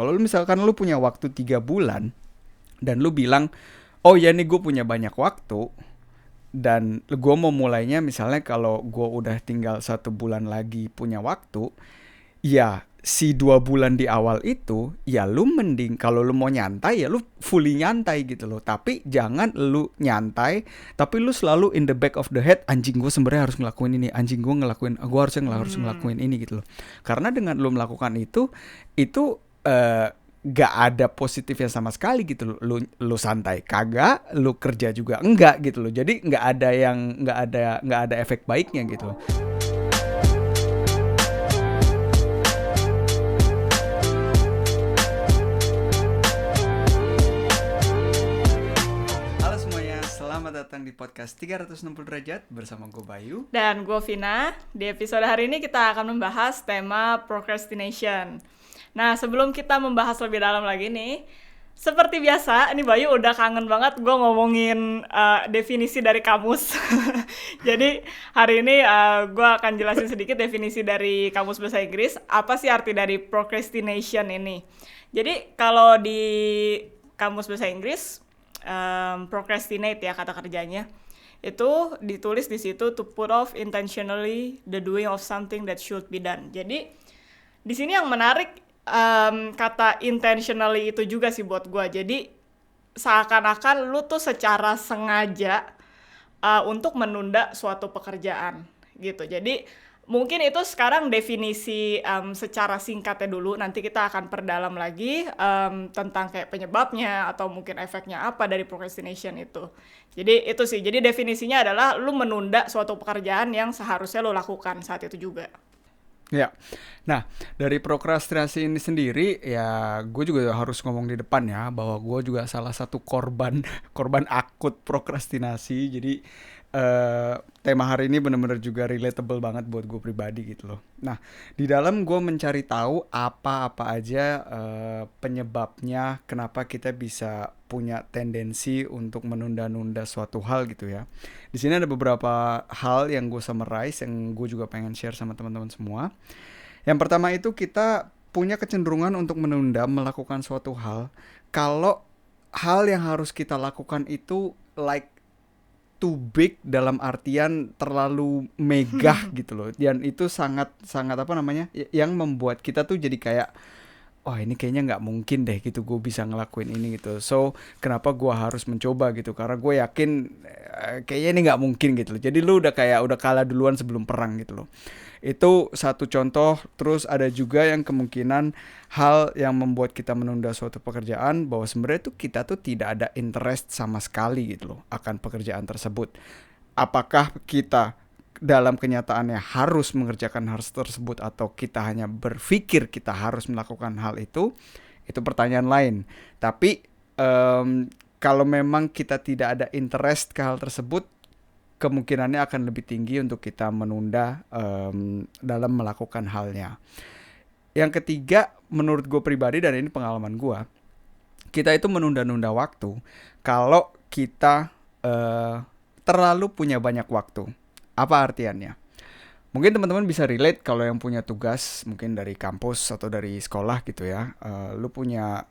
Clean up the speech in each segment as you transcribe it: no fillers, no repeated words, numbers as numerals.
Kalau misalkan lu punya waktu 3 bulan dan lu bilang, oh ya nih gue punya banyak waktu, dan gue mau mulainya misalnya kalau gue udah tinggal 1 bulan lagi punya waktu, ya si 2 bulan di awal itu ya lu mending kalau lu mau nyantai ya lu fully nyantai gitu loh. Tapi jangan lu nyantai tapi lu selalu in the back of the head, anjing gue sebenarnya harus ngelakuin ini, anjing gue harus Hmm. ngelakuin ini gitu loh. Karena dengan lu melakukan itu eh, gak ada positifnya sama sekali gitu loh. Lu santai kagak, lu kerja juga enggak gitu loh. Jadi nggak ada efek baiknya gitu loh. Halo semuanya, selamat datang di podcast 360 derajat bersama gue Bayu. Dan gue Vina, di episode hari ini kita akan membahas tema procrastination. Nah, sebelum kita membahas lebih dalam lagi nih, seperti biasa, ini Bayu udah kangen banget gue ngomongin definisi dari kamus. Jadi hari ini gue akan jelasin sedikit definisi dari kamus bahasa Inggris, apa sih arti dari procrastination ini. Jadi kalau di kamus bahasa Inggris, procrastinate ya kata kerjanya, itu ditulis di situ to put off intentionally the doing of something that should be done. Jadi di sini yang menarik kata intentionally itu juga sih buat gue. Jadi seakan-akan lu tuh secara sengaja untuk menunda suatu pekerjaan gitu. Jadi mungkin itu sekarang definisi secara singkatnya dulu. Nanti kita akan perdalam lagi tentang kayak penyebabnya atau mungkin efeknya apa dari procrastination itu. Jadi itu sih. Jadi definisinya adalah lu menunda suatu pekerjaan yang seharusnya lu lakukan saat itu juga. Ya, nah dari prokrastinasi ini sendiri ya gue juga harus ngomong di depan ya bahwa gue juga salah satu korban korban akut prokrastinasi. Jadi tema hari ini benar-benar juga relatable banget buat gue pribadi gitu loh. Nah, di dalam gue mencari tahu apa-apa aja penyebabnya kenapa kita bisa punya tendensi untuk menunda-nunda suatu hal gitu ya. Di sini ada beberapa hal yang gue summarize yang gue juga pengen share sama teman-teman semua. Yang pertama itu kita punya kecenderungan untuk menunda melakukan suatu hal kalau hal yang harus kita lakukan itu like too big, dalam artian terlalu megah gitu loh. Dan itu sangat sangat apa namanya? Yang membuat kita tuh jadi kayak, oh ini kayaknya nggak mungkin deh gitu gue bisa ngelakuin ini gitu. So kenapa gue harus mencoba gitu? Karena gue yakin kayaknya ini nggak mungkin gitu loh. Jadi lu udah kayak udah kalah duluan sebelum perang gitu loh. Itu satu contoh. Terus ada juga yang kemungkinan hal yang membuat kita menunda suatu pekerjaan bahwa sebenarnya tuh kita tuh tidak ada interest sama sekali gitu loh akan pekerjaan tersebut. Apakah kita dalam kenyataannya harus mengerjakan hal tersebut atau kita hanya berpikir kita harus melakukan hal itu pertanyaan lain. Tapi kalau memang kita tidak ada interest ke hal tersebut, kemungkinannya akan lebih tinggi untuk kita menunda dalam melakukan halnya. Yang ketiga, menurut gue pribadi dan ini pengalaman gue, kita itu menunda-nunda waktu kalau kita terlalu punya banyak waktu. Apa artiannya? Mungkin teman-teman bisa relate kalau yang punya tugas mungkin dari kampus atau dari sekolah gitu ya. Lu punya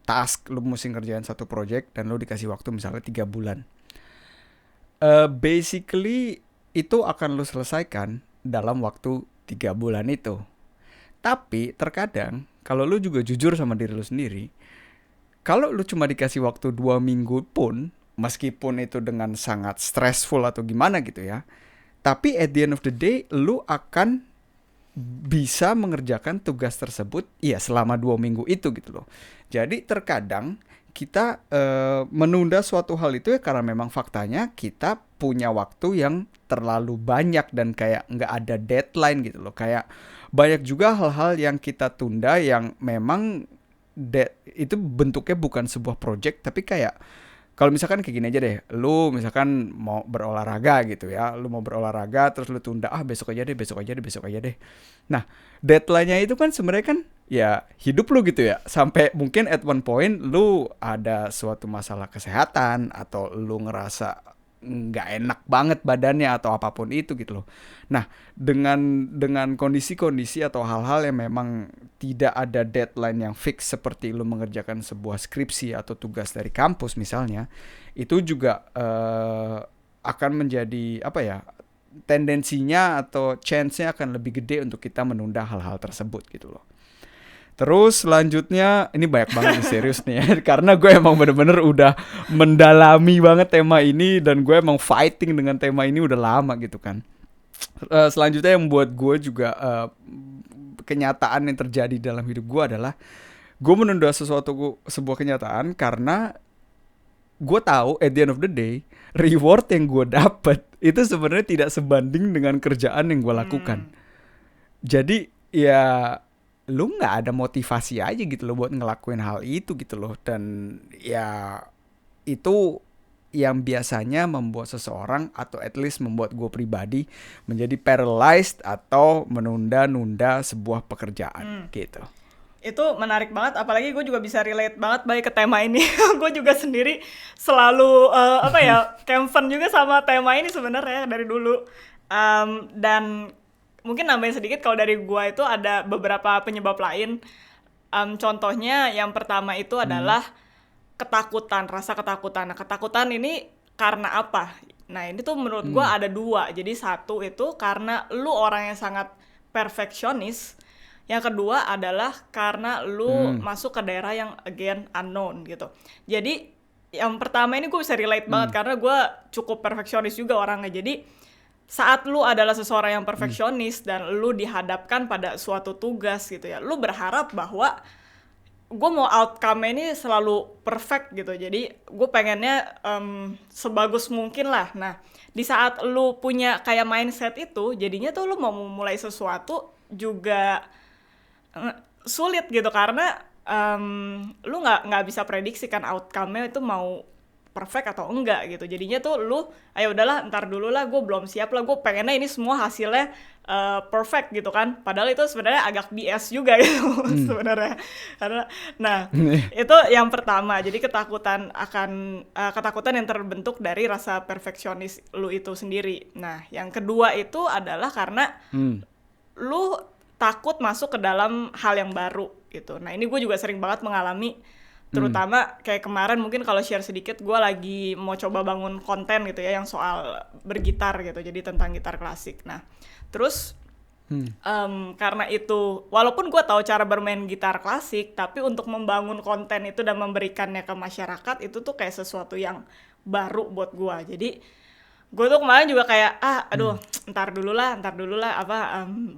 task, lu mesti ngerjain satu project dan lu dikasih waktu misalnya 3 bulan. Basically itu akan lu selesaikan dalam waktu 3 bulan itu. Tapi terkadang kalau lu juga jujur sama diri lu sendiri, kalau lu cuma dikasih waktu 2 minggu pun, meskipun itu dengan sangat stressful atau gimana gitu ya, tapi at the end of the day, lu akan bisa mengerjakan tugas tersebut ya selama 2 minggu itu gitu loh. Jadi terkadang kita menunda suatu hal itu ya karena memang faktanya kita punya waktu yang terlalu banyak dan kayak nggak ada deadline gitu loh. Kayak banyak juga hal-hal yang kita tunda yang memang itu bentuknya bukan sebuah project tapi kayak kalau misalkan kayak gini aja deh, lu misalkan mau berolahraga gitu ya, lu mau berolahraga terus lu tunda, besok aja deh, besok aja deh, besok aja deh. Nah, deadline-nya itu kan sebenarnya kan ya hidup lu gitu ya, sampai mungkin at one point lu ada suatu masalah kesehatan atau lu ngerasa nggak enak banget badannya atau apapun itu gitu loh. Nah, dengan kondisi-kondisi atau hal-hal yang memang tidak ada deadline yang fix seperti lu mengerjakan sebuah skripsi atau tugas dari kampus misalnya, itu juga akan menjadi apa ya? Tendensinya atau chance-nya akan lebih gede untuk kita menunda hal-hal tersebut gitu loh. Terus selanjutnya, ini banyak banget nih serius nih ya, karena gue emang bener-bener udah mendalami banget tema ini dan gue emang fighting dengan tema ini udah lama gitu kan. Selanjutnya yang buat gue juga kenyataan yang terjadi dalam hidup gue adalah gue menunda sebuah kenyataan karena gue tahu at the end of the day reward yang gue dapet itu sebenarnya tidak sebanding dengan kerjaan yang gue lakukan. Jadi ya lu nggak ada motivasi aja gitu loh buat ngelakuin hal itu gitu loh, dan ya itu yang biasanya membuat seseorang atau at least membuat gue pribadi menjadi paralyzed atau menunda-nunda sebuah pekerjaan gitu. Itu menarik banget, apalagi gue juga bisa relate banget baik ke tema ini. Gue juga sendiri selalu campven juga sama tema ini sebenarnya dari dulu. Dan mungkin nambahin sedikit, kalau dari gue itu ada beberapa penyebab lain. Contohnya yang pertama itu adalah ketakutan, rasa ketakutan. Nah, ketakutan ini karena apa? Nah, ini tuh menurut gue ada dua. Jadi satu itu karena lu orang yang sangat perfeksionis. Yang kedua adalah karena lu masuk ke daerah yang again unknown gitu. Jadi yang pertama ini gue bisa relate banget karena gue cukup perfeksionis juga orangnya. Jadi saat lu adalah seseorang yang perfeksionis dan lu dihadapkan pada suatu tugas gitu ya, lu berharap bahwa gue mau outcome ini selalu perfect gitu. Jadi gue pengennya sebagus mungkin lah. Nah, di saat lu punya kayak mindset itu, jadinya tuh lu mau memulai sesuatu juga sulit gitu, karena lu nggak bisa prediksi kan outcome-nya itu mau perfect atau enggak gitu. Jadinya tuh lu ayo udahlah ntar dulu lah, gue belum siap lah, gue pengennya ini semua hasilnya perfect gitu kan, padahal itu sebenarnya agak BS juga gitu sebenarnya. Karena nah itu yang pertama, jadi ketakutan yang terbentuk dari rasa perfeksionis lu itu sendiri. Nah yang kedua itu adalah karena lu takut masuk ke dalam hal yang baru gitu. Nah ini gue juga sering banget mengalami, terutama kayak kemarin mungkin kalau share sedikit, gue lagi mau coba bangun konten gitu ya yang soal bergitar gitu, jadi tentang gitar klasik. Nah terus karena itu walaupun gue tahu cara bermain gitar klasik, tapi untuk membangun konten itu dan memberikannya ke masyarakat itu tuh kayak sesuatu yang baru buat gue. Jadi gue tuh kemarin juga kayak ntar dulu lah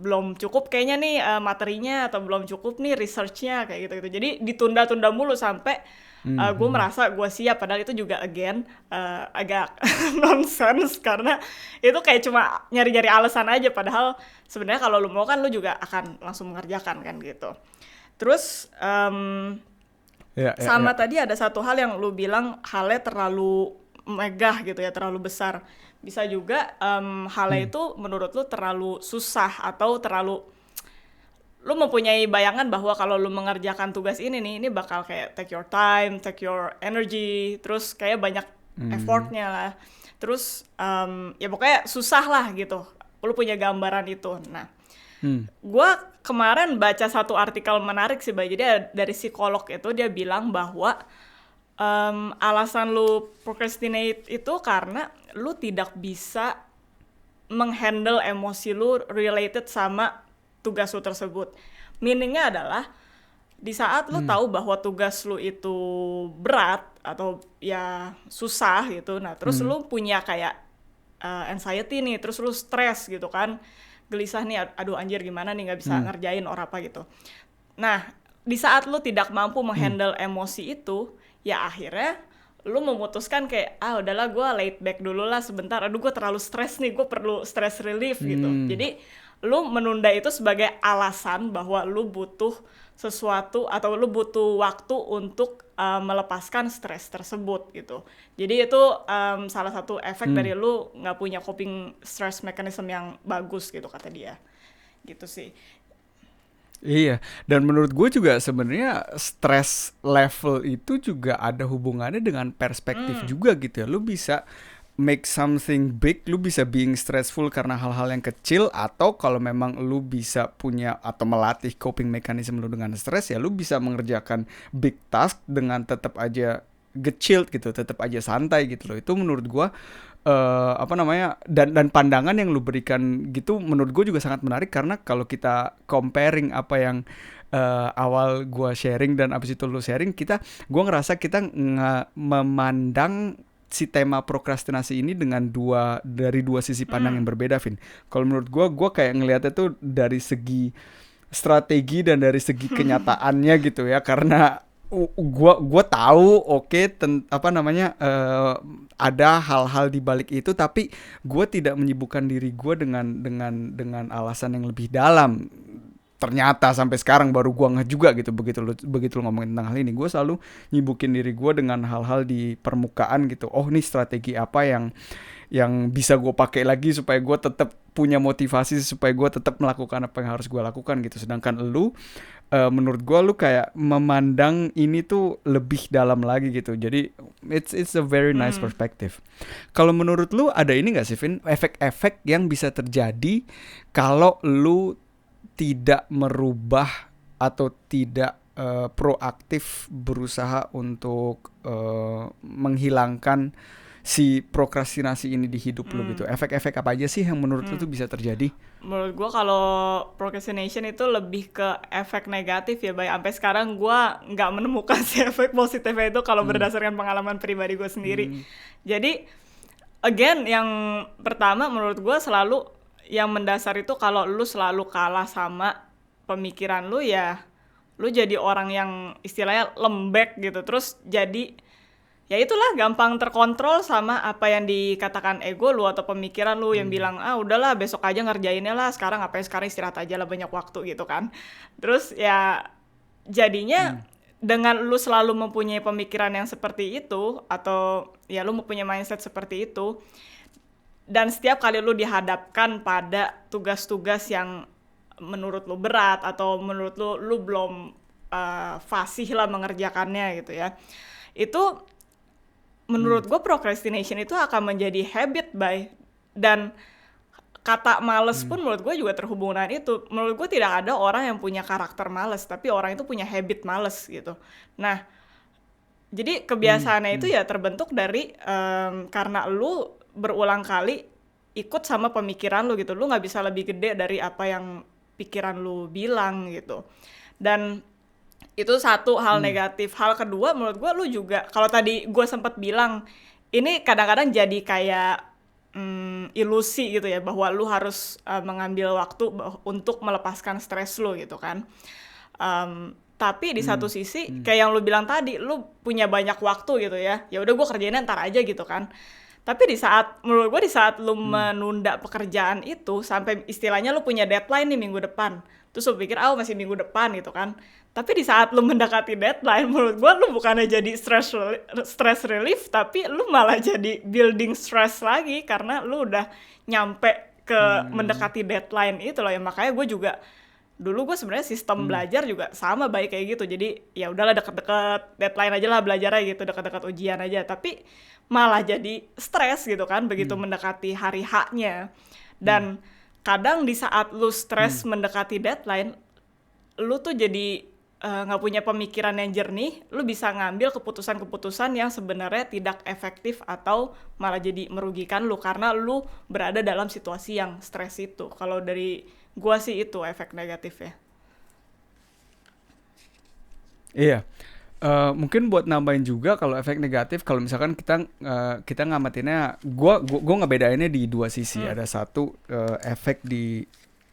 belum cukup kayaknya nih materinya, atau belum cukup nih researchnya kayak gitu. Jadi ditunda-tunda mulu sampai gue merasa gue siap, padahal itu juga again agak nonsense, karena itu kayak cuma nyari-nyari alasan aja, padahal sebenarnya kalau lu mau kan lu juga akan langsung mengerjakan kan gitu. Terus tadi ada satu hal yang lu bilang halnya terlalu megah gitu ya, terlalu besar. Bisa juga halnya itu menurut lu terlalu susah, atau terlalu lu mempunyai bayangan bahwa kalau lu mengerjakan tugas ini bakal kayak take your time, take your energy, terus kayak banyak effortnya lah. Terus ya pokoknya susah lah gitu. Lu punya gambaran itu. Nah, gue kemarin baca satu artikel menarik sih, Bay. Jadi dari psikolog itu dia bilang bahwa alasan lu procrastinate itu karena lu tidak bisa menghandle emosi lu related sama tugas lu tersebut. Meaningnya adalah di saat lu tahu bahwa tugas lu itu berat atau ya susah gitu, nah terus lu punya kayak anxiety nih, terus lu stres gitu kan, gelisah nih, aduh anjir gimana nih nggak bisa ngerjain or apa gitu. Nah di saat lu tidak mampu menghandle emosi itu, ya akhirnya lu memutuskan kayak udahlah gue laid back dulu lah sebentar, aduh gue terlalu stres nih, gue perlu stress relief gitu. Jadi lu menunda itu sebagai alasan bahwa lu butuh sesuatu atau lu butuh waktu untuk melepaskan stres tersebut gitu. Jadi itu salah satu efek dari lu nggak punya coping stress mechanism yang bagus gitu kata dia. Gitu sih. Iya, dan menurut gue juga sebenarnya stress level itu juga ada hubungannya dengan perspektif juga gitu ya. Lu bisa make something big, lu bisa being stressful karena hal-hal yang kecil, atau kalau memang lu bisa punya atau melatih coping mechanism lu dengan stres, ya lu bisa mengerjakan big task dengan tetap aja chilled gitu, tetap aja santai gitu loh. Itu menurut gua apa namanya, dan pandangan yang lu berikan gitu menurut gue juga sangat menarik, karena kalau kita comparing apa yang awal gua sharing dan abis itu lu sharing, gua ngerasa kita memandang si tema prokrastinasi ini dari dua sisi pandang yang berbeda, Vin. Kalau menurut gua kayak ngelihatnya tuh dari segi strategi dan dari segi kenyataannya gitu ya, karena gua tahu apa namanya, ada hal-hal di balik itu, tapi gua tidak menyibukkan diri gua dengan alasan yang lebih dalam. Ternyata sampai sekarang baru gua ngeh juga gitu, begitu lu ngomongin tentang hal ini, gua selalu nyibukin diri gua dengan hal-hal di permukaan gitu. Oh, nih strategi apa yang bisa gue pakai lagi supaya gue tetap punya motivasi, supaya gue tetap melakukan apa yang harus gue lakukan gitu. Sedangkan lu menurut gue lu kayak memandang ini tuh lebih dalam lagi gitu. Jadi it's a very nice perspective. Kalau menurut lu ada ini nggak sih, Vin, efek-efek yang bisa terjadi kalau lu tidak merubah atau tidak proaktif berusaha untuk menghilangkan si prokrastinasi ini di hidup lu gitu? Efek-efek apa aja sih yang menurut lu tuh bisa terjadi? Menurut gue kalau procrastination itu lebih ke efek negatif ya, Bay. Sampai sekarang gue nggak menemukan si efek positifnya itu kalau berdasarkan pengalaman pribadi gue sendiri. Jadi, again, yang pertama menurut gue selalu yang mendasar itu kalau lu selalu kalah sama pemikiran lu, ya lu jadi orang yang istilahnya lembek gitu. Terus jadi ya itulah, gampang terkontrol sama apa yang dikatakan ego lu atau pemikiran lu yang bilang, udahlah besok aja ngerjainnya lah, sekarang istirahat aja lah, banyak waktu gitu kan. Terus ya jadinya dengan lu selalu mempunyai pemikiran yang seperti itu, atau ya lu mempunyai mindset seperti itu, dan setiap kali lu dihadapkan pada tugas-tugas yang menurut lu berat atau menurut lu belum fasih lah mengerjakannya gitu ya, itu menurut gue procrastination itu akan menjadi habit, Bay. Dan kata males pun menurut gue juga terhubung dengan itu. Menurut gue tidak ada orang yang punya karakter males, tapi orang itu punya habit males gitu. Nah, jadi kebiasaannya itu ya terbentuk dari karena lu berulang kali ikut sama pemikiran lu gitu. Lu gak bisa lebih gede dari apa yang pikiran lu bilang gitu. Dan itu satu hal negatif. Hal kedua menurut gue, lu juga, kalau tadi gue sempat bilang, ini kadang-kadang jadi kayak ilusi gitu ya, bahwa lu harus mengambil waktu untuk melepaskan stres lu gitu kan. Tapi di satu sisi, kayak yang lu bilang tadi, lu punya banyak waktu gitu ya, ya udah gue kerjainnya ntar aja gitu kan. Tapi menurut gue di saat lu menunda pekerjaan itu, sampai istilahnya lu punya deadline nih minggu depan, terus lu pikir, masih minggu depan gitu kan. Tapi di saat lu mendekati deadline, menurut gue lu bukannya jadi stress relief, tapi lu malah jadi building stress lagi, karena lu udah nyampe ke mendekati deadline itu loh. Ya makanya gue juga, dulu gue sebenarnya sistem belajar juga sama baik kayak gitu. Jadi ya udahlah, deket-deket deadline aja lah belajarnya gitu, deket-deket ujian aja. Tapi malah jadi stres gitu kan begitu mendekati hari H-nya. Dan kadang di saat lu stres mendekati deadline, lu tuh jadi nggak punya pemikiran yang jernih, lu bisa ngambil keputusan-keputusan yang sebenarnya tidak efektif atau malah jadi merugikan lu karena lu berada dalam situasi yang stres itu. Kalau dari gua sih itu efek negatifnya. Iya. Mungkin buat nambahin juga, kalau efek negatif, kalau misalkan kita ngamatinnya, gua ngebedainnya di dua sisi. Ada satu efek di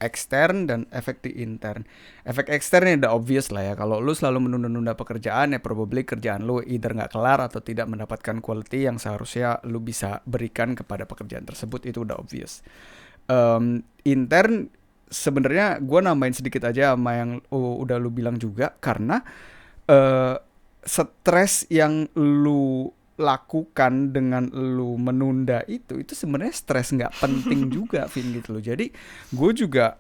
ekstern dan efek di intern. Efek ekstern ini udah obvious lah ya. Kalau lu selalu menunda-nunda pekerjaan, ya probably kerjaan lu either nggak kelar atau tidak mendapatkan quality yang seharusnya lu bisa berikan kepada pekerjaan tersebut. Itu udah obvious. Intern sebenarnya gue nambahin sedikit aja sama yang udah lu bilang juga, karena stres yang lu lakukan dengan lu menunda itu sebenarnya stres nggak penting juga, Vin, gitu loh. Jadi gue juga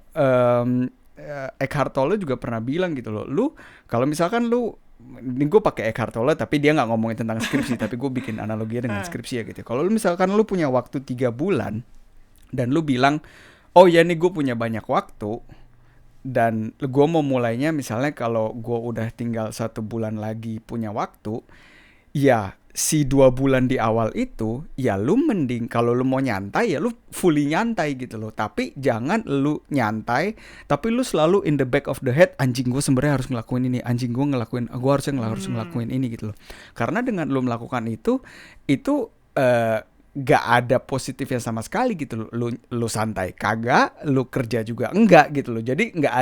Eckhart Tolle juga pernah bilang gitu loh, lu kalau misalkan lu ini gue pakai Eckhart Tolle tapi dia nggak ngomongin tentang skripsi, tapi gue bikin analoginya dengan skripsi ya gitu. Kalau misalkan lu punya waktu 3 bulan dan lu bilang, oh ya nih gue punya banyak waktu dan gue mau mulainya misalnya kalau gue udah tinggal 1 bulan lagi punya waktu, ya si 2 bulan di awal itu ya lu mending kalau lu mau nyantai ya lu fully nyantai gitu loh, tapi jangan lu nyantai tapi lu selalu in the back of the head, anjing gue sebenarnya harus ngelakuin ini, anjing gue harus ngelakuin ini gitu loh. Karena dengan lu melakukan itu gak ada positifnya sama sekali gitu loh. Lu santai kagak, lu kerja juga enggak gitu loh. Jadi nggak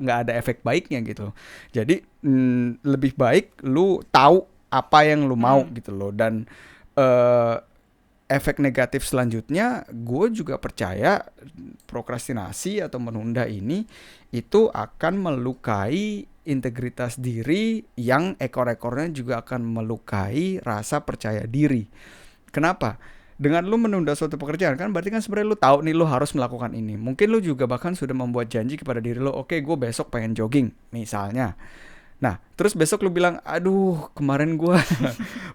ada efek baiknya gitu loh. Jadi lebih baik lu tahu apa yang lu mau gitu loh. Dan efek negatif selanjutnya, gue juga percaya prokrastinasi atau menunda ini itu akan melukai integritas diri, yang ekor-ekornya juga akan melukai rasa percaya diri. Kenapa? Dengan lu menunda suatu pekerjaan kan berarti kan sebenarnya lu tahu nih lu harus melakukan ini. Mungkin lu juga bahkan sudah membuat janji kepada diri lu, oke, gue besok pengen jogging misalnya. Nah, terus besok lu bilang, aduh kemarin gue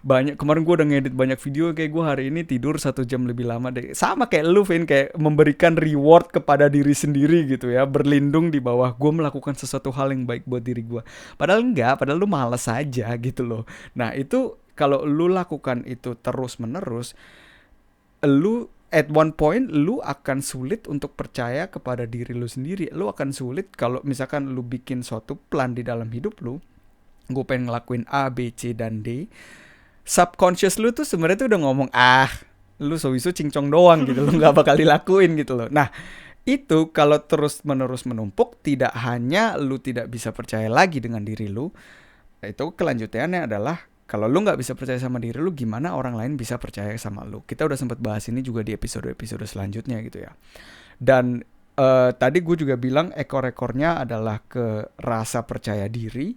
udah ngedit banyak video, kayak gue hari ini tidur 1 jam lebih lama deh. Sama kayak lu, Vin, kayak memberikan reward kepada diri sendiri gitu ya, berlindung di bawah gue melakukan sesuatu hal yang baik buat diri gue. Padahal enggak, padahal lu malas aja gitu loh. Nah itu kalau lu lakukan itu terus menerus, lu at one point lu akan sulit untuk percaya kepada diri lu sendiri. Lu akan sulit kalau misalkan lu bikin suatu plan di dalam hidup lu, gue pengen ngelakuin A, B, C, dan D. Subconscious lu tuh sebenarnya tuh udah ngomong, lu so-iso cincong doang gitu, lu gak bakal dilakuin gitu loh. Nah itu kalau terus menerus menumpuk, tidak hanya lu tidak bisa percaya lagi dengan diri lu, itu kelanjutannya adalah kalau lu nggak bisa percaya sama diri lu, gimana orang lain bisa percaya sama lu? Kita udah sempat bahas ini juga di episode-episode selanjutnya gitu ya. Dan tadi gue juga bilang ekor-ekornya adalah ke rasa percaya diri.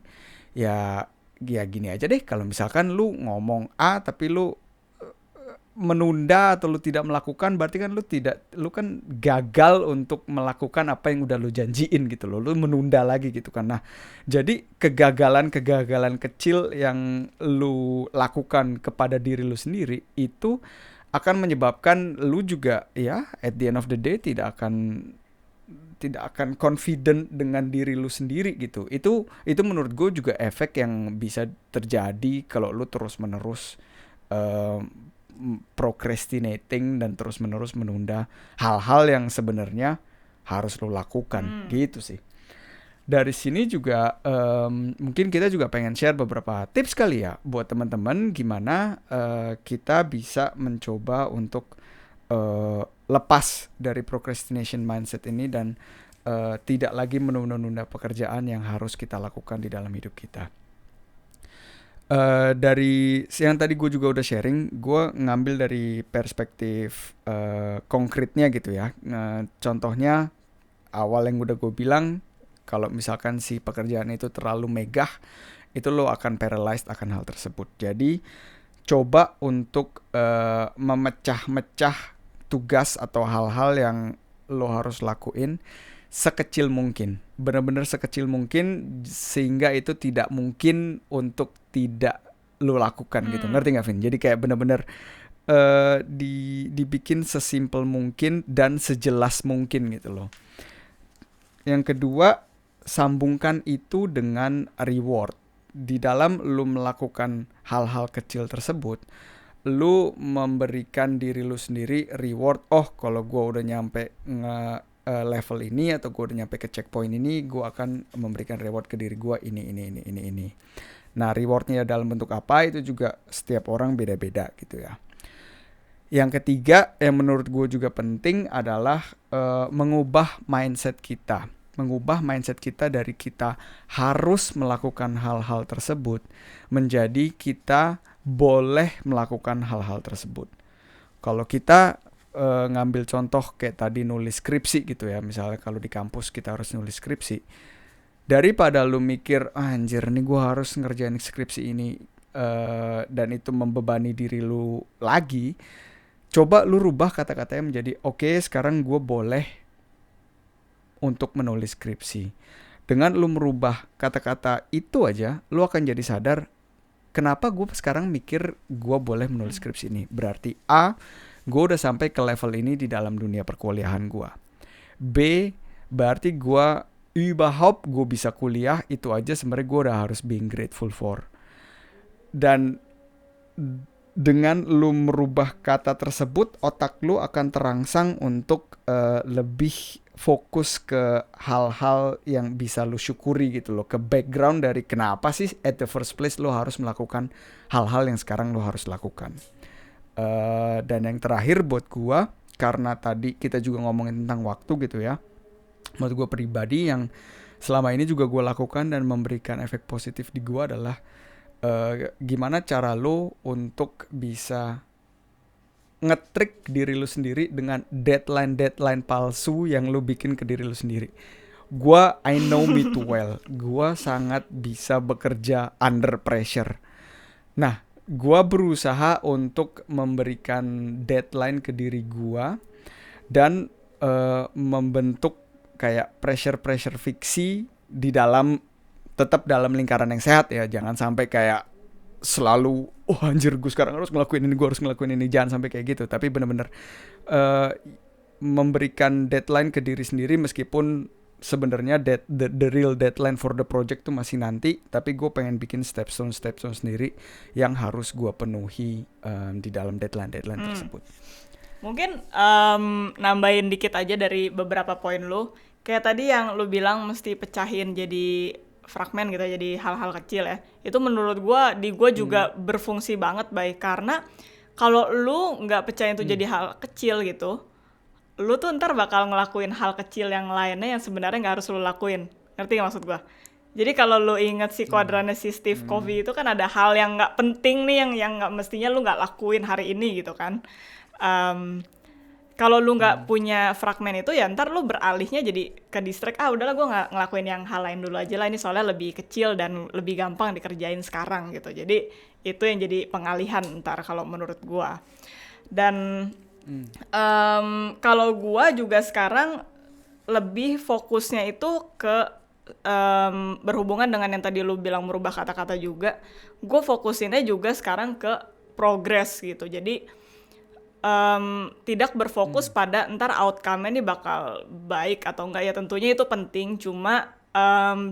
Ya gini aja deh, kalau misalkan lu ngomong A tapi lu menunda atau lu tidak melakukan, berarti kan lu kan gagal untuk melakukan apa yang udah lu janjiin gitu loh. Lu menunda lagi gitu kan. Nah, jadi kegagalan kecil yang lu lakukan kepada diri lu sendiri itu akan menyebabkan lu juga ya at the end of the day tidak akan confident dengan diri lu sendiri gitu. Itu menurut gue juga efek yang bisa terjadi kalau lu terus-menerus procrastinating dan terus-menerus menunda hal-hal yang sebenarnya harus lo lakukan gitu sih. Dari sini juga mungkin kita juga pengen share beberapa tips kali ya buat teman-teman gimana kita bisa mencoba untuk lepas dari procrastination mindset ini dan tidak lagi menunda-nunda pekerjaan yang harus kita lakukan di dalam hidup kita. Dari yang tadi gue juga udah sharing, gue ngambil dari perspektif konkretnya gitu ya. Contohnya awal yang udah gue bilang, kalau misalkan si pekerjaan itu terlalu megah, itu lo akan paralyzed akan hal tersebut. Jadi coba untuk memecah-mecah tugas atau hal-hal yang lo harus lakuin sekecil mungkin, benar-benar sekecil mungkin, sehingga itu tidak mungkin untuk tidak lo lakukan gitu. Ngerti nggak, Vin? Jadi kayak benar-benar dibikin sesimpel mungkin dan sejelas mungkin gitu loh. Yang kedua, sambungkan itu dengan reward. Di dalam lo melakukan hal-hal kecil tersebut, lo memberikan diri lo sendiri reward. Oh, kalau gue udah nyampe level ini atau gue udah nyampe ke checkpoint ini, gue akan memberikan reward ke diri gue ini. Nah, rewardnya dalam bentuk apa itu juga setiap orang beda-beda gitu ya. Yang ketiga yang menurut gue juga penting adalah mengubah mindset kita. Mengubah mindset kita dari kita harus melakukan hal-hal tersebut menjadi kita boleh melakukan hal-hal tersebut. Kalau kita ngambil contoh kayak tadi nulis skripsi gitu ya, misalnya kalau di kampus kita harus nulis skripsi, daripada lu mikir anjir nih gue harus ngerjain skripsi ini dan itu membebani diri lu lagi, coba lu rubah kata-katanya menjadi oke, sekarang gue boleh untuk menulis skripsi. Dengan lu merubah kata-kata itu aja, lu akan jadi sadar kenapa gue sekarang mikir gue boleh menulis skripsi ini. Berarti A, gue udah sampai ke level ini di dalam dunia perkuliahan gue. B, berarti gue überhaupt gue bisa kuliah, itu aja sebenarnya gue udah harus being grateful for. Dan dengan lu merubah kata tersebut, otak lu akan terangsang untuk lebih fokus ke hal-hal yang bisa lu syukuri gitu loh, ke background dari kenapa sih at the first place lu harus melakukan hal-hal yang sekarang lu harus lakukan. Dan yang terakhir buat gua, karena tadi kita juga ngomongin tentang waktu gitu ya, menurut gua pribadi yang selama ini juga gua lakukan dan memberikan efek positif di gua adalah gimana cara lo untuk bisa ngetrik diri lo sendiri dengan deadline palsu yang lo bikin ke diri lo sendiri. Gua, I know me too well. Gua sangat bisa bekerja under pressure. Nah, gua berusaha untuk memberikan deadline ke diri gua dan membentuk kayak pressure fiksi di dalam, tetap dalam lingkaran yang sehat ya. Jangan sampai kayak selalu anjir gue sekarang harus ngelakuin ini, gue harus ngelakuin ini. Jangan sampai kayak gitu. Tapi benar-benar memberikan deadline ke diri sendiri, meskipun sebenarnya the real deadline for the project tuh masih nanti. Tapi gue pengen bikin stepstone sendiri yang harus gue penuhi di dalam deadline tersebut. Mungkin nambahin dikit aja dari beberapa poin lu. Kayak tadi yang lu bilang mesti pecahin jadi fragmen gitu, jadi hal-hal kecil ya. Itu menurut gua juga berfungsi banget baik, karena kalau lu nggak pecahin itu jadi hal kecil gitu, lu tuh ntar bakal ngelakuin hal kecil yang lainnya yang sebenarnya nggak harus lu lakuin. Ngerti nggak maksud gua? Jadi kalau lu inget si kuadrannya si Steve Covey itu kan ada hal yang nggak penting nih yang nggak mestinya lu nggak lakuin hari ini gitu kan. Kalau lu nggak punya fragmen itu ya ntar lu beralihnya jadi ke distract, udahlah gue nggak ngelakuin yang hal lain dulu aja lah, ini soalnya lebih kecil dan lebih gampang dikerjain sekarang gitu. Jadi itu yang jadi pengalihan ntar kalau menurut gue. Dan kalau gue juga sekarang lebih fokusnya itu ke berhubungan dengan yang tadi lu bilang merubah kata-kata juga. Gue fokusinnya juga sekarang ke progress gitu. Jadi tidak berfokus pada ntar outcome-nya ini bakal baik atau enggak, ya tentunya itu penting, cuma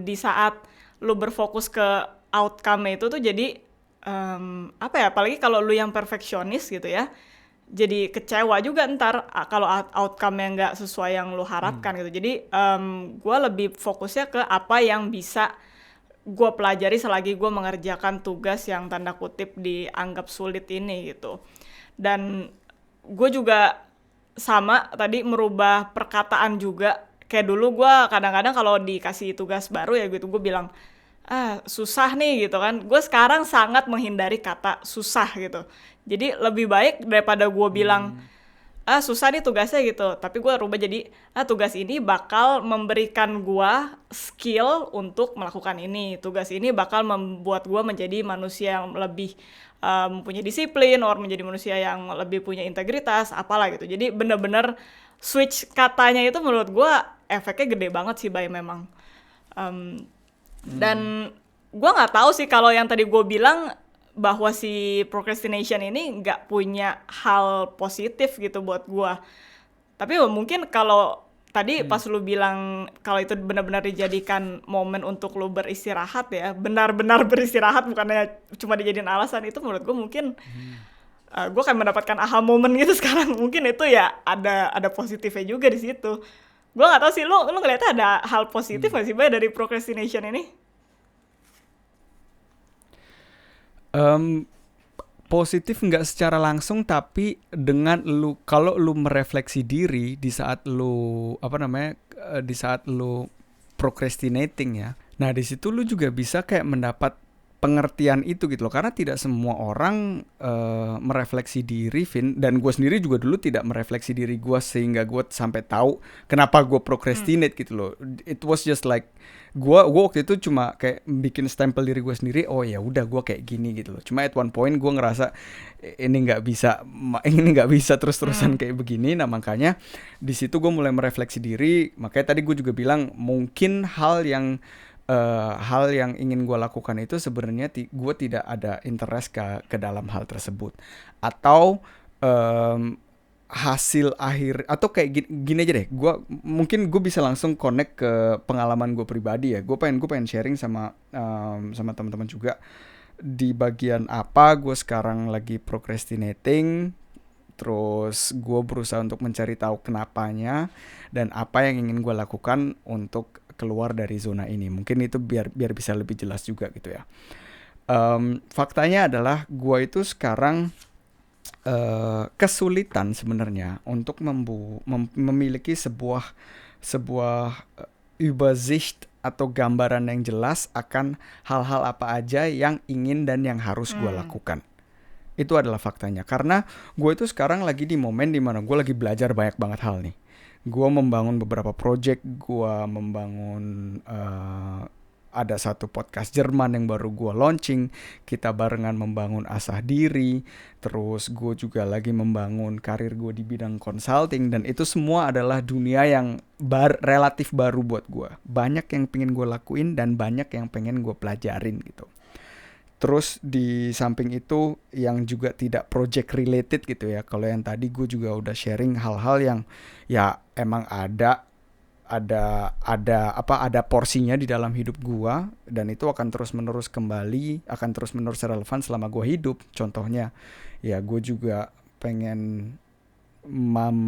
di saat lu berfokus ke outcome-nya itu tuh jadi apalagi kalau lu yang perfeksionis gitu ya, jadi kecewa juga ntar kalau outcome-nya nggak sesuai yang lu harapkan gitu. Jadi gue lebih fokusnya ke apa yang bisa gue pelajari selagi gue mengerjakan tugas yang tanda kutip dianggap sulit ini gitu. Dan gue juga sama tadi merubah perkataan juga. Kayak dulu gue kadang-kadang kalau dikasih tugas baru ya gitu, gue bilang susah nih gitu kan. Gue sekarang sangat menghindari kata susah gitu. Jadi lebih baik daripada gue bilang susah nih tugasnya gitu, tapi gue rubah jadi tugas ini bakal memberikan gue skill untuk melakukan ini. Tugas ini bakal membuat gue menjadi manusia yang lebih punya disiplin, or menjadi manusia yang lebih punya integritas, apalah gitu. Jadi bener-bener switch katanya itu menurut gue efeknya gede banget sih, Bay, memang. Dan gue nggak tahu sih kalau yang tadi gue bilang bahwa si procrastination ini nggak punya hal positif gitu buat gue. Tapi mungkin kalau tadi pas lu bilang kalau itu benar-benar dijadikan momen untuk lu beristirahat ya, benar-benar beristirahat, bukannya cuma dijadiin alasan, itu menurut gue mungkin gue akan mendapatkan aha moment gitu sekarang. Mungkin itu ya ada positifnya juga di situ. Gue nggak tahu sih, lu ngeliatnya ada hal positif nggak sih, Bay, dari procrastination ini? Positif nggak secara langsung, tapi dengan kalau lu merefleksi diri di saat lu di saat lu procrastinating ya. Nah, di situ lu juga bisa kayak mendapat pengertian itu gitu loh, karena tidak semua orang merefleksi diri, Vin, dan gue sendiri juga dulu tidak merefleksi diri gue sehingga gue sampai tahu kenapa gue procrastinate gitu loh. It was just like gue waktu itu cuma kayak bikin stempel diri gue sendiri, oh ya udah gue kayak gini gitu loh. Cuma at one point gue ngerasa ini nggak bisa terus-terusan kayak begini. Nah makanya di situ gue mulai merefleksi diri. Makanya tadi gue juga bilang mungkin hal yang ingin gue lakukan itu sebenarnya gue tidak ada interest ke dalam hal tersebut, atau hasil akhir, atau kayak gini aja deh. Mungkin gue bisa langsung connect ke pengalaman gue pribadi ya. Gue pengen sharing sama teman-teman juga di bagian apa gue sekarang lagi procrastinating. Terus gue berusaha untuk mencari tahu kenapanya dan apa yang ingin gue lakukan untuk keluar dari zona ini. Mungkin itu biar bisa lebih jelas juga gitu ya. Faktanya adalah gue itu sekarang kesulitan sebenarnya untuk memiliki sebuah Übersicht atau gambaran yang jelas akan hal-hal apa aja yang ingin dan yang harus gue lakukan. Itu adalah faktanya. Karena gue itu sekarang lagi di momen dimana gue lagi belajar banyak banget hal nih. Gue membangun beberapa project, gue membangun ada satu podcast Jerman yang baru gue launching, kita barengan membangun asah diri, terus gue juga lagi membangun karir gue di bidang consulting, dan itu semua adalah dunia yang relatif baru buat gue. Banyak yang pengen gue lakuin dan banyak yang pengen gue pelajarin gitu. Terus di samping itu yang juga tidak project related gitu ya. Kalau yang tadi gue juga udah sharing hal-hal yang ya emang ada porsinya di dalam hidup gue, dan itu akan terus-menerus relevan selama gue hidup. Contohnya ya gue juga pengen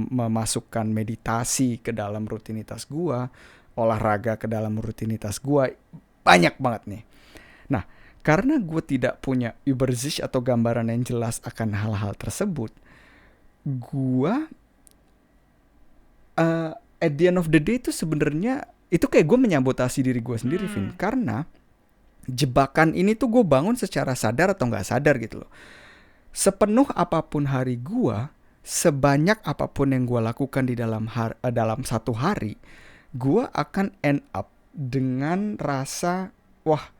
memasukkan meditasi ke dalam rutinitas gue, olahraga ke dalam rutinitas gue, banyak banget nih. Nah, karena gue tidak punya Übersicht atau gambaran yang jelas akan hal-hal tersebut, gue at the end of the day itu sebenarnya itu kayak gue menyabotasi diri gue sendiri, Vin. Karena jebakan ini tuh gue bangun secara sadar atau nggak sadar gitu loh. Sepenuh apapun hari gue, sebanyak apapun yang gue lakukan di dalam satu hari, gue akan end up dengan rasa wah,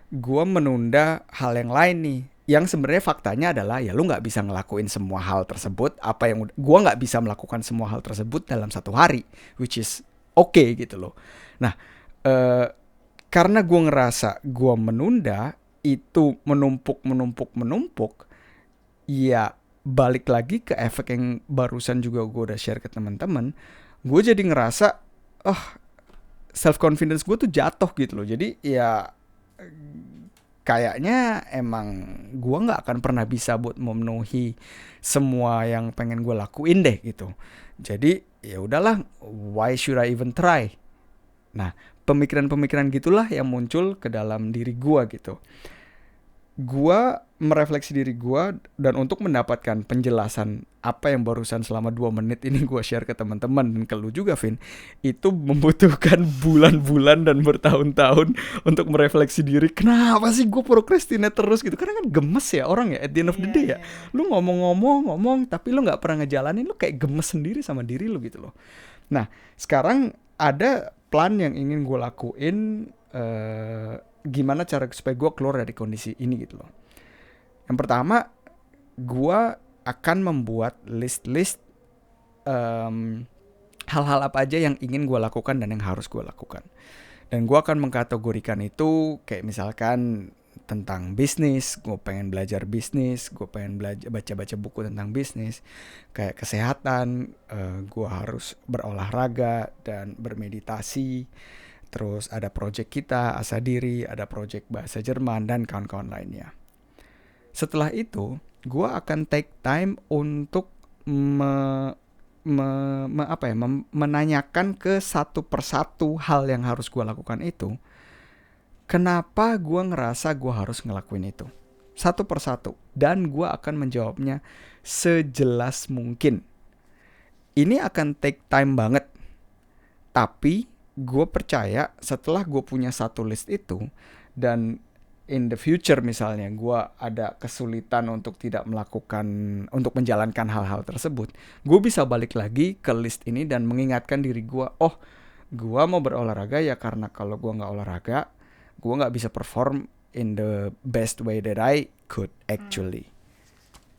gue menunda hal yang lain nih, yang sebenarnya faktanya adalah ya lu nggak bisa ngelakuin semua hal tersebut. Gue nggak bisa melakukan semua hal tersebut dalam satu hari, which is okay gitu loh. Nah, karena gue ngerasa gue menunda itu menumpuk, ya balik lagi ke efek yang barusan juga gue udah share ke teman-teman. Gue jadi ngerasa self confidence gue tuh jatuh gitu loh. Jadi ya kayaknya emang gue nggak akan pernah bisa buat memenuhi semua yang pengen gue lakuin deh gitu. Jadi ya udahlah, why should I even try? Nah, pemikiran-pemikiran gitulah yang muncul ke dalam diri gue gitu. Gue merefleksi diri gue, dan untuk mendapatkan penjelasan apa yang barusan selama 2 menit ini gue share ke teman-teman dan ke lu juga, Vin, itu membutuhkan bulan-bulan dan bertahun-tahun untuk merefleksi diri. Kenapa sih gue procrastinate terus gitu? Karena kan gemes ya orang ya, at the end of the day ya. Lu ngomong tapi lu gak pernah ngejalanin, lu kayak gemes sendiri sama diri lu gitu loh. Nah, sekarang ada plan yang ingin gue lakuin, gimana cara supaya gue keluar dari kondisi ini gitu loh. Yang pertama, gue akan membuat list hal-hal apa aja yang ingin gue lakukan dan yang harus gue lakukan. Dan gue akan mengkategorikan itu kayak misalkan tentang bisnis, gue pengen belajar bisnis, gue pengen baca-baca buku tentang bisnis. Kayak kesehatan, gue harus berolahraga dan bermeditasi. Terus ada project kita, asah diri, ada project bahasa Jerman, dan kawan-kawan lainnya. Setelah itu, gue akan take time untuk menanyakan ke satu persatu hal yang harus gue lakukan itu. Kenapa gue ngerasa gue harus ngelakuin itu? Satu persatu. Dan gue akan menjawabnya sejelas mungkin. Ini akan take time banget. Tapi gue percaya setelah gue punya satu list itu, dan in the future misalnya gue ada kesulitan untuk untuk menjalankan hal-hal tersebut, gue bisa balik lagi ke list ini dan mengingatkan diri gue, oh gue mau berolahraga ya karena kalau gue nggak olahraga, gue nggak bisa perform in the best way that I could actually.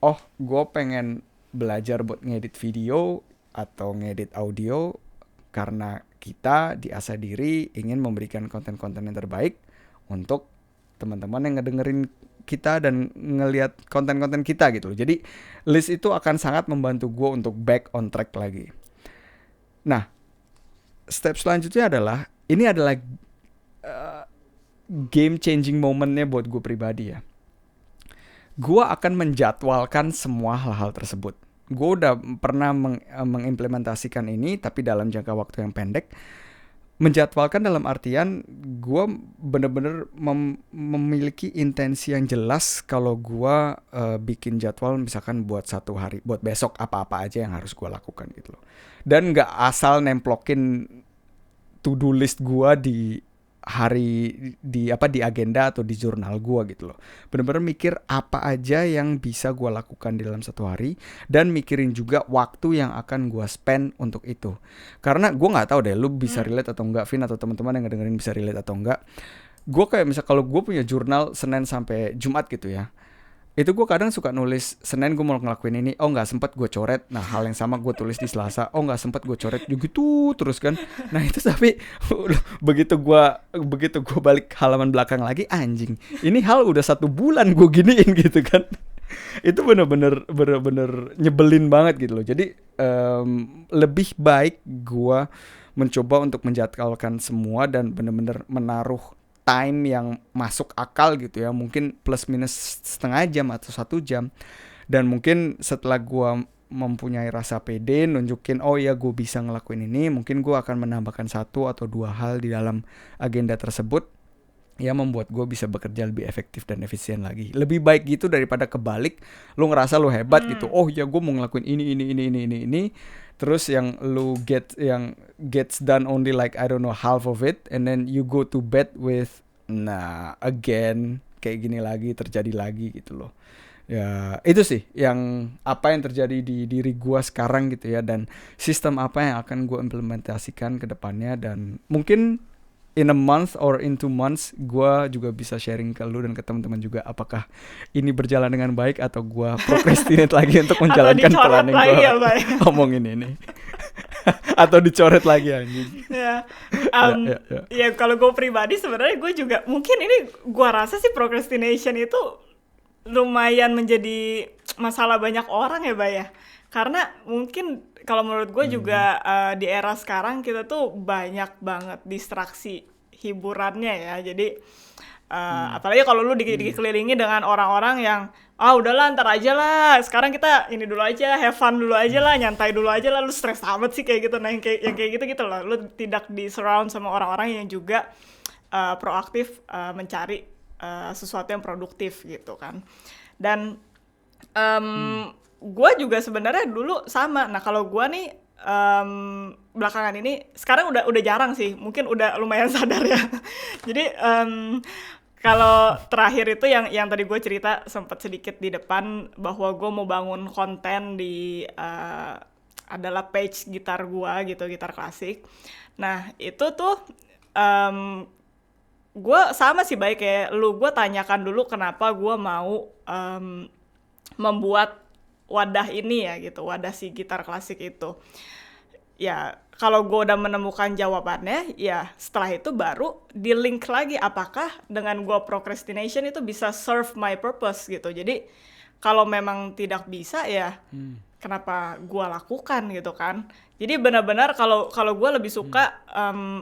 Oh, gue pengen belajar buat ngedit video atau ngedit audio karena kita di Asa Diri ingin memberikan konten-konten yang terbaik untuk teman-teman yang ngedengerin kita dan ngelihat konten-konten kita gitu loh. Jadi list itu akan sangat membantu gue untuk back on track lagi. Nah, step selanjutnya adalah ini adalah game changing momennya buat gue pribadi ya. Gue akan menjadwalkan semua hal-hal tersebut. Gue udah pernah mengimplementasikan ini tapi dalam jangka waktu yang pendek. Menjadwalkan dalam artian gue bener-bener memiliki intensi yang jelas kalau gue bikin jadwal misalkan buat satu hari, buat besok apa-apa aja yang harus gue lakukan gitu loh. Dan gak asal nemplokin to-do list gue di di agenda atau di jurnal gue gitu loh. Bener-bener mikir apa aja yang bisa gue lakukan di dalam satu hari dan mikirin juga waktu yang akan gue spend untuk itu. Karena gue nggak tahu deh lu bisa relate atau enggak, Vin, atau teman-teman yang ngedengerin bisa relate atau enggak. Gue kayak misal kalau gue punya jurnal Senin sampai Jumat gitu ya, itu gue kadang suka nulis Senin gue mau ngelakuin ini, oh nggak sempet gue coret. Nah hal yang sama gue tulis di Selasa, oh nggak sempet gue coret gitu terus kan. Nah itu tapi begitu gue balik halaman belakang lagi, anjing ini hal udah 1 bulan gue giniin gitu kan. Itu bener-bener nyebelin banget gitu loh. Jadi lebih baik gue mencoba untuk menjadwalkan semua dan bener-bener menaruh time yang masuk akal gitu ya, mungkin plus minus setengah jam atau 1 jam. Dan mungkin setelah gue mempunyai rasa pede, nunjukin oh ya gue bisa ngelakuin ini, mungkin gue akan menambahkan 1 atau 2 hal di dalam agenda tersebut yang membuat gue bisa bekerja lebih efektif dan efisien lagi. Lebih baik gitu daripada kebalik, lu ngerasa lu hebat gitu, oh ya gue mau ngelakuin ini, terus yang lu gets done only like I don't know half of it, and then you go to bed with again kayak gini lagi, terjadi lagi gitu loh. Ya itu sih yang terjadi di diri gue sekarang gitu ya, dan sistem apa yang akan gue implementasikan ke depannya. Dan mungkin in a month or in 2 months gue juga bisa sharing ke lu dan ke teman-teman juga apakah ini berjalan dengan baik atau gue procrastinate lagi untuk menjalankan plan yang gue omongin ini. Atau dicoret lagi anjing. Ya kalau gue pribadi sebenarnya gue juga mungkin ini gue rasa sih procrastination itu lumayan menjadi masalah banyak orang ya, Bay ya. Karena mungkin kalau menurut gue juga di era sekarang kita tuh banyak banget distraksi hiburannya ya. Jadi apalagi kalau lu dikelilingi dengan orang-orang yang udahlah ntar aja lah, sekarang kita ini dulu aja, have fun dulu aja lah, nyantai dulu aja lah, lu stres amat sih kayak gitu. Nah yang kayak gitu loh, lu tidak di surround sama orang-orang yang juga proaktif mencari sesuatu yang produktif gitu kan. Dan gue juga sebenarnya dulu sama. Nah kalau gue nih belakangan ini sekarang udah jarang sih, mungkin udah lumayan sadar ya. Jadi kalau terakhir itu yang tadi gue cerita sempat sedikit di depan bahwa gue mau bangun konten di adalah page gitar gue gitu, gitar klasik. Nah itu tuh gue sama sih baik kayak lu, gue tanyakan dulu kenapa gue mau membuat wadah ini ya gitu, wadah si gitar klasik itu. Ya kalau gue udah menemukan jawabannya, ya setelah itu baru di link lagi apakah dengan gue procrastination itu bisa serve my purpose gitu. Jadi kalau memang tidak bisa ya kenapa gue lakukan gitu kan. Jadi benar-benar kalau gue lebih suka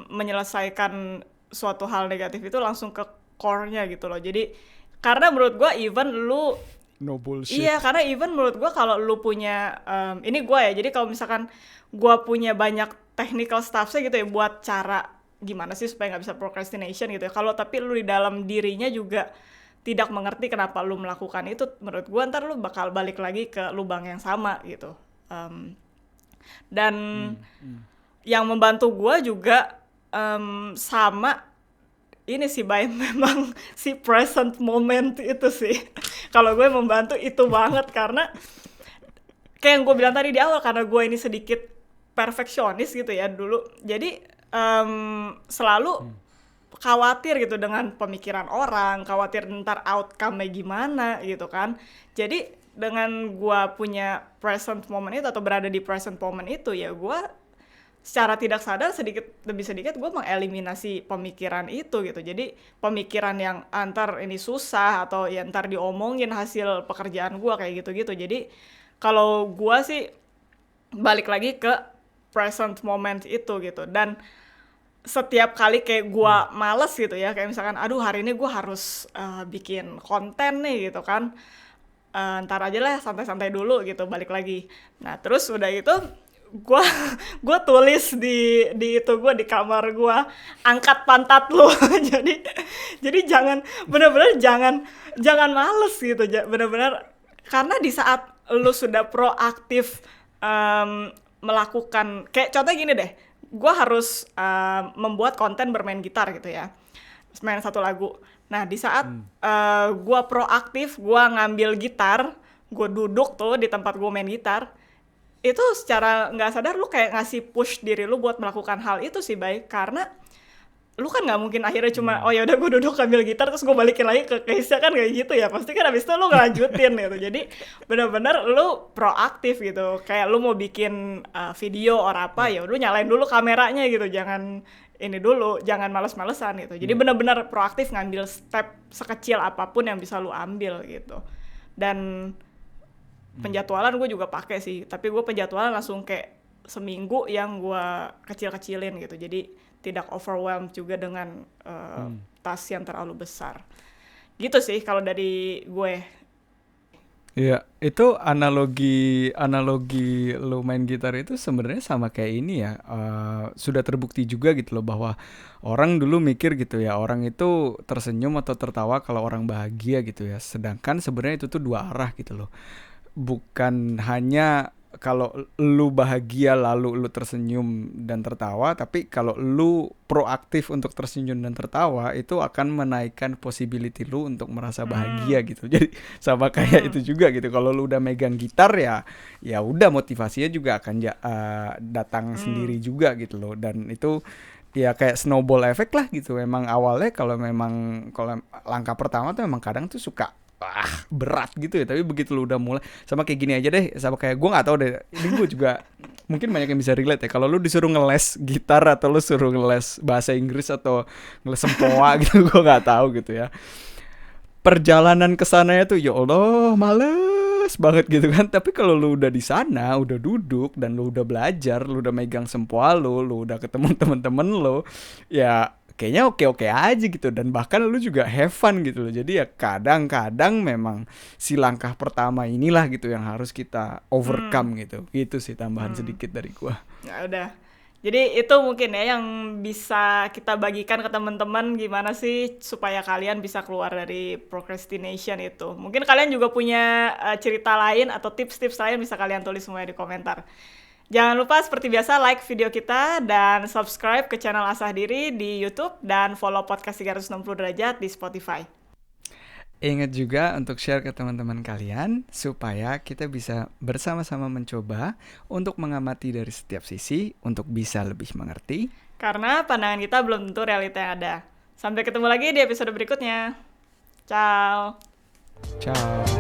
menyelesaikan suatu hal negatif itu langsung ke core-nya gitu loh. Jadi karena menurut gue even lu no bullshit. Iya, karena even menurut gue kalau lu punya ini gue ya, jadi kalau misalkan gue punya banyak technical stuff-nya gitu ya buat cara gimana sih supaya nggak bisa procrastination gitu ya. Kalau tapi lu di dalam dirinya juga tidak mengerti kenapa lu melakukan itu, menurut gue ntar lu bakal balik lagi ke lubang yang sama gitu. Dan yang membantu gue juga sama ini sih Bay, memang si present moment itu sih. Kalau gue membantu itu banget karena kayak yang gue bilang tadi di awal, karena gue ini sedikit perfeksionis gitu ya dulu. Jadi selalu khawatir gitu dengan pemikiran orang, khawatir ntar outcome-nya gimana gitu kan. Jadi dengan gue punya present moment itu atau berada di present moment itu, ya gue secara tidak sadar sedikit demi sedikit gue mengeliminasi pemikiran itu gitu. Jadi pemikiran yang antar ini susah atau ya ntar diomongin hasil pekerjaan gue kayak gitu-gitu. Jadi kalau gue sih balik lagi ke present moment itu gitu. Dan setiap kali kayak gue males gitu ya, kayak misalkan aduh hari ini gue harus bikin konten nih gitu kan, ntar aja lah santai-santai dulu gitu, balik lagi. Nah terus udah itu gue gue tulis di itu gue di kamar gue, angkat pantat lu. jadi jangan, benar-benar jangan males gitu, benar-benar, karena di saat lu sudah proaktif melakukan, kayak contoh gini deh, gue harus membuat konten bermain gitar gitu ya, main satu lagu. Nah di saat gue proaktif, gue ngambil gitar, gue duduk tuh di tempat gue main gitar, itu secara nggak sadar lu kayak ngasih push diri lu buat melakukan hal itu sih, baik, karena lu kan nggak mungkin akhirnya cuma oh ya udah gue duduk ambil gitar terus gue balikin lagi ke case-nya, kan kayak gitu ya, pasti kan abis itu lu ngelanjutin gitu. Jadi benar-benar lu proaktif gitu, kayak lu mau bikin video or apa, ya udah nyalain dulu kameranya gitu, jangan ini dulu, jangan males-malesan gitu. Jadi benar-benar proaktif ngambil step sekecil apapun yang bisa lu ambil gitu. Dan penjadwalan gue juga pakai sih, tapi gue penjadwalan langsung kayak seminggu yang gue kecil-kecilin gitu, jadi tidak overwhelmed juga dengan task yang terlalu besar gitu sih kalau dari gue. Iya, itu analogi lu main gitar itu sebenarnya sama kayak ini ya. Sudah terbukti juga gitu loh bahwa orang dulu mikir gitu ya, orang itu tersenyum atau tertawa kalau orang bahagia gitu ya. Sedangkan sebenarnya itu tuh dua arah gitu loh. Bukan hanya kalau lu bahagia lalu lu tersenyum dan tertawa, tapi kalau lu proaktif untuk tersenyum dan tertawa, itu akan menaikkan possibility lu untuk merasa bahagia gitu. Jadi sama kayak itu juga gitu. Kalau lu udah megang gitar ya udah motivasinya juga akan datang sendiri juga gitu loh. Dan itu ya kayak snowball effect lah gitu. Memang awalnya kalau langkah pertama tuh memang kadang tuh suka berat gitu ya, tapi begitu lu udah mulai, sama kayak gini aja deh, sama kayak gue nggak tahu deh, ini gue juga mungkin banyak yang bisa relate ya, kalau lu disuruh ngeles gitar atau lu suruh ngeles bahasa Inggris atau ngeles sempoa gitu, gue nggak tahu gitu ya, perjalanan ke sananya tuh ya Allah males banget gitu kan. Tapi kalau lu udah di sana, udah duduk dan lu udah belajar, lu udah megang sempoa lu udah ketemu temen-temen lu, ya kayaknya oke-oke aja gitu. Dan bahkan lu juga have fun gitu loh. Jadi ya kadang-kadang memang si langkah pertama inilah gitu yang harus kita overcome gitu. Itu sih tambahan sedikit dari gua. Ya udah. Jadi itu mungkin ya yang bisa kita bagikan ke teman-teman, gimana sih supaya kalian bisa keluar dari procrastination itu. Mungkin kalian juga punya cerita lain atau tips-tips lain, bisa kalian tulis semua di komentar. Jangan lupa seperti biasa like video kita dan subscribe ke channel Asah Diri di YouTube dan follow podcast 360 derajat di Spotify. Ingat juga untuk share ke teman-teman kalian supaya kita bisa bersama-sama mencoba untuk mengamati dari setiap sisi untuk bisa lebih mengerti. Karena pandangan kita belum tentu realita yang ada. Sampai ketemu lagi di episode berikutnya. Ciao. Ciao.